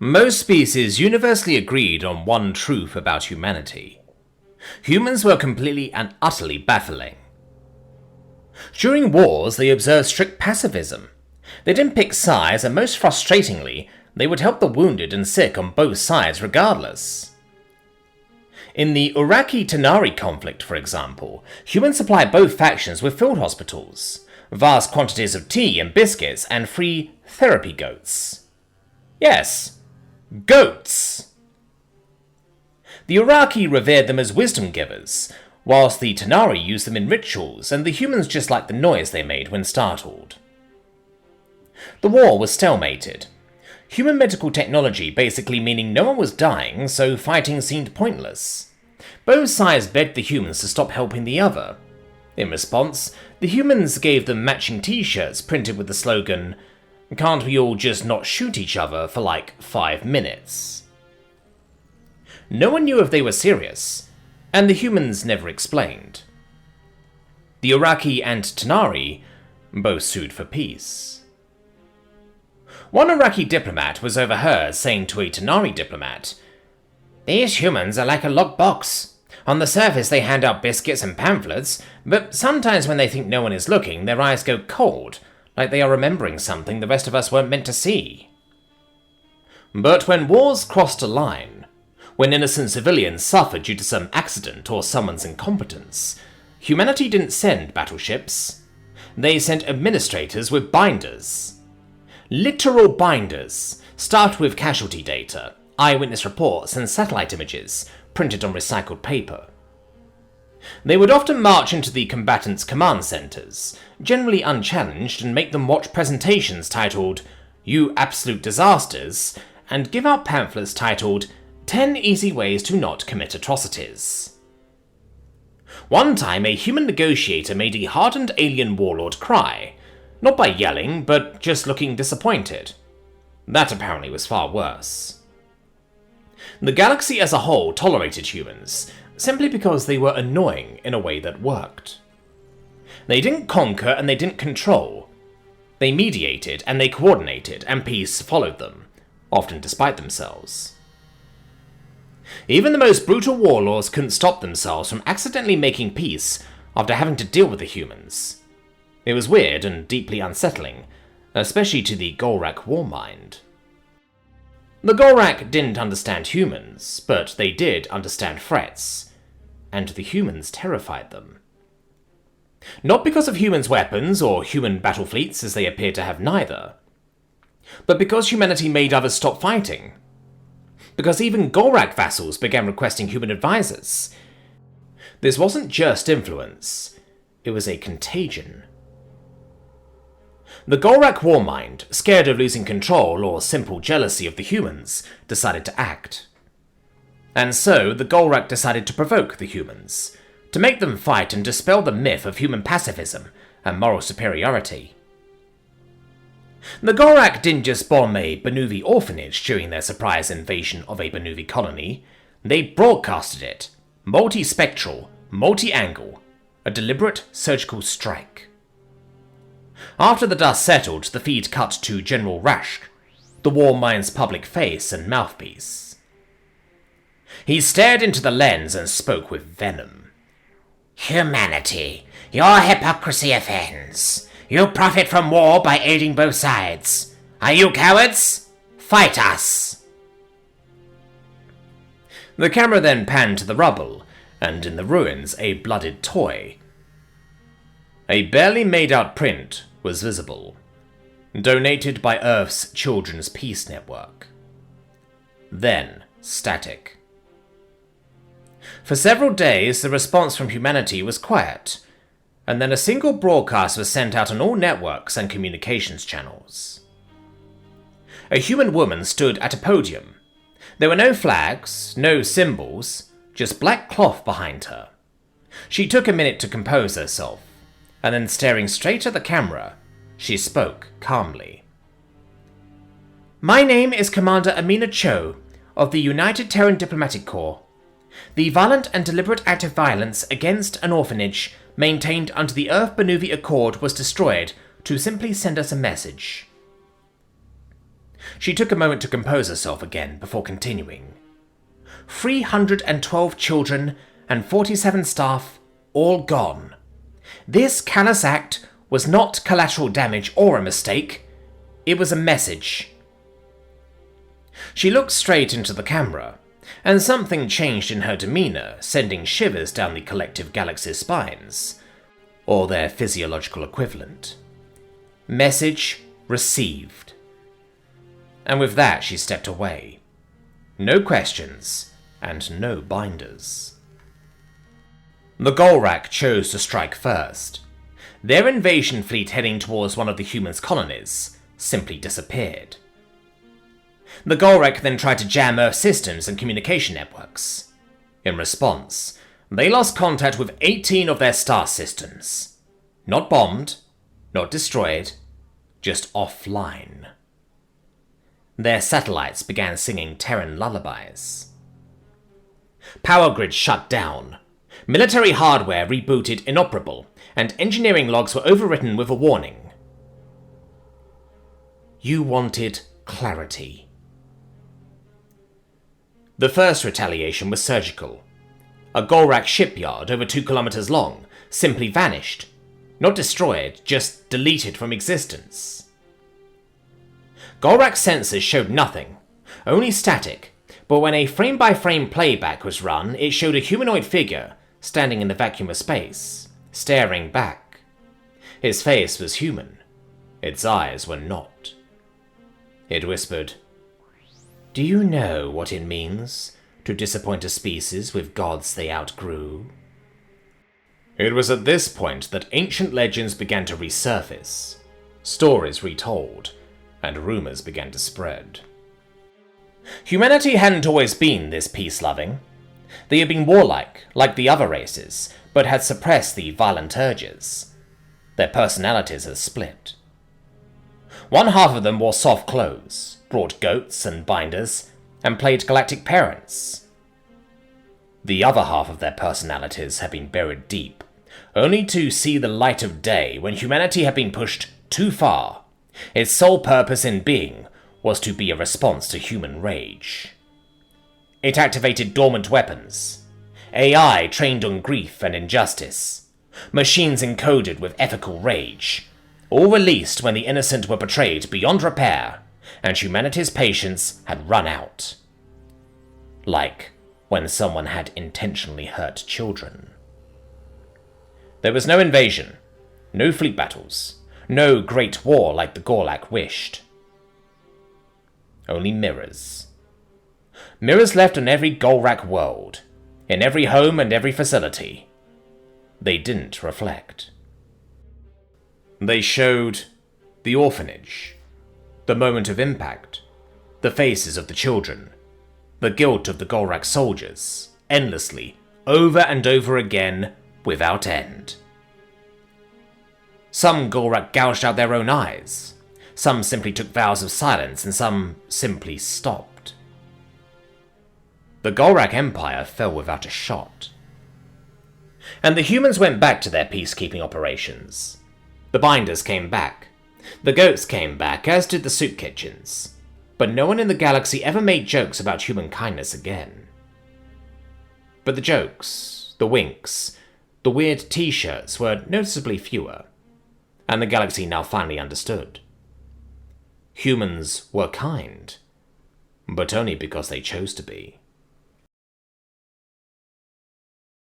Most species universally agreed on one truth about humanity. Humans were completely and utterly baffling. During wars, they observed strict pacifism. They didn't pick sides, and most frustratingly, they would help the wounded and sick on both sides regardless. In the Iraqi-Tanari conflict, for example, humans supplied both factions with field hospitals, vast quantities of tea and biscuits, and free therapy goats. Yes, goats! The Iraqi revered them as wisdom givers, whilst the Tanari used them in rituals, and the humans just liked the noise they made when startled. The war was stalemated. Human medical technology basically meaning no one was dying, so fighting seemed pointless. Both sides begged the humans to stop helping the other. In response, the humans gave them matching t-shirts printed with the slogan, "Can't we all just not shoot each other for like 5 minutes?" No one knew if they were serious, and the humans never explained. The Iraqi and Tanari both sued for peace. One Iraqi diplomat was overheard saying to a Tanari diplomat, "These humans are like a locked box. On the surface they hand out biscuits and pamphlets, but sometimes when they think no one is looking, their eyes go cold, like they are remembering something the rest of us weren't meant to see." But when wars crossed a line, when innocent civilians suffered due to some accident or someone's incompetence, humanity didn't send battleships. They sent administrators with binders. Literal binders, stuffed with casualty data, eyewitness reports, and satellite images, printed on recycled paper. They would often march into the combatants' command centers, generally unchallenged, and make them watch presentations titled, "You Absolute Disasters," and give out pamphlets titled, "10 Easy Ways to Not Commit Atrocities." One time, a human negotiator made a hardened alien warlord cry, not by yelling, but just looking disappointed. That apparently was far worse. The galaxy as a whole tolerated humans, simply because they were annoying in a way that worked. They didn't conquer and they didn't control. They mediated and they coordinated, and peace followed them, often despite themselves. Even the most brutal warlords couldn't stop themselves from accidentally making peace after having to deal with the humans. It was weird and deeply unsettling, especially to the Golak war mind. The Golak didn't understand humans, but they did understand threats, and the humans terrified them. Not because of humans' weapons or human battle fleets, as they appeared to have neither, but because humanity made others stop fighting. Because even Golak vassals began requesting human advisors. This wasn't just influence, it was a contagion. The Golak warmind, scared of losing control or simple jealousy of the humans, decided to act. And so the Golak decided to provoke the humans, to make them fight and dispel the myth of human pacifism and moral superiority. The Golak didn't just bomb a Banuvi orphanage during their surprise invasion of a Banuvi colony, they broadcasted it, multi-spectral, multi-angle, a deliberate surgical strike. After the dust settled, the feed cut to General Rashk, the warmind's public face and mouthpiece. He stared into the lens and spoke with venom. "Humanity, your hypocrisy offends. You profit from war by aiding both sides. Are you cowards? Fight us!" The camera then panned to the rubble, and in the ruins a blooded toy. A barely made-out print was visible, donated by Earth's Children's Peace Network. Then, static. For several days, the response from humanity was quiet, and then a single broadcast was sent out on all networks and communications channels. A human woman stood at a podium. There were no flags, no symbols, just black cloth behind her. She took a minute to compose herself, and then staring straight at the camera, she spoke calmly. "My name is Commander Amina Cho of the United Terran Diplomatic Corps. The violent and deliberate act of violence against an orphanage maintained under the Earth-Banuvi Accord was destroyed to simply send us a message." She took a moment to compose herself again before continuing. 312 children and 47 staff, all gone. This callous act was not collateral damage or a mistake. It was a message. She looked straight into the camera, and something changed in her demeanor, sending shivers down the collective galaxy's spines, or their physiological equivalent. Message received. And with that she stepped away. No questions, and no binders. The Golak chose to strike first. Their invasion fleet heading towards one of the humans' colonies simply disappeared. The Golak then tried to jam Earth systems and communication networks. In response, they lost contact with 18 of their star systems. Not bombed, not destroyed, just offline. Their satellites began singing Terran lullabies. Power grids shut down. Military hardware rebooted inoperable, and engineering logs were overwritten with a warning. You wanted clarity. The first retaliation was surgical. A Golak shipyard over 2 kilometers long simply vanished. Not destroyed, just deleted from existence. Golak's sensors showed nothing, only static, but when a frame-by-frame playback was run, it showed a humanoid figure standing in the vacuum of space, staring back. His face was human. Its eyes were not. It whispered, "Do you know what it means to disappoint a species with gods they outgrew?" It was at this point that ancient legends began to resurface, stories retold, and rumors began to spread. Humanity hadn't always been this peace-loving. They had been warlike, like the other races, but had suppressed the violent urges. Their personalities had split. One half of them wore soft clothes, brought goats and binders, and played galactic parents. The other half of their personalities had been buried deep, only to see the light of day when humanity had been pushed too far. Its sole purpose in being was to be a response to human rage. It activated dormant weapons, AI trained on grief and injustice, machines encoded with ethical rage, all released when the innocent were betrayed beyond repair, and humanity's patience had run out. Like when someone had intentionally hurt children. There was no invasion, no fleet battles, no great war like the Golak wished. Only mirrors. Mirrors left on every Golak world, in every home and every facility. They didn't reflect. They showed the orphanage, the moment of impact, the faces of the children, the guilt of the Golak soldiers, endlessly, over and over again, without end. Some Golak gouged out their own eyes, some simply took vows of silence, and some simply stopped. The Golak Empire fell without a shot. And the humans went back to their peacekeeping operations. The binders came back. The goats came back, as did the soup kitchens. But no one in the galaxy ever made jokes about human kindness again. But the jokes, the winks, the weird t-shirts were noticeably fewer, and the galaxy now finally understood. Humans were kind, but only because they chose to be.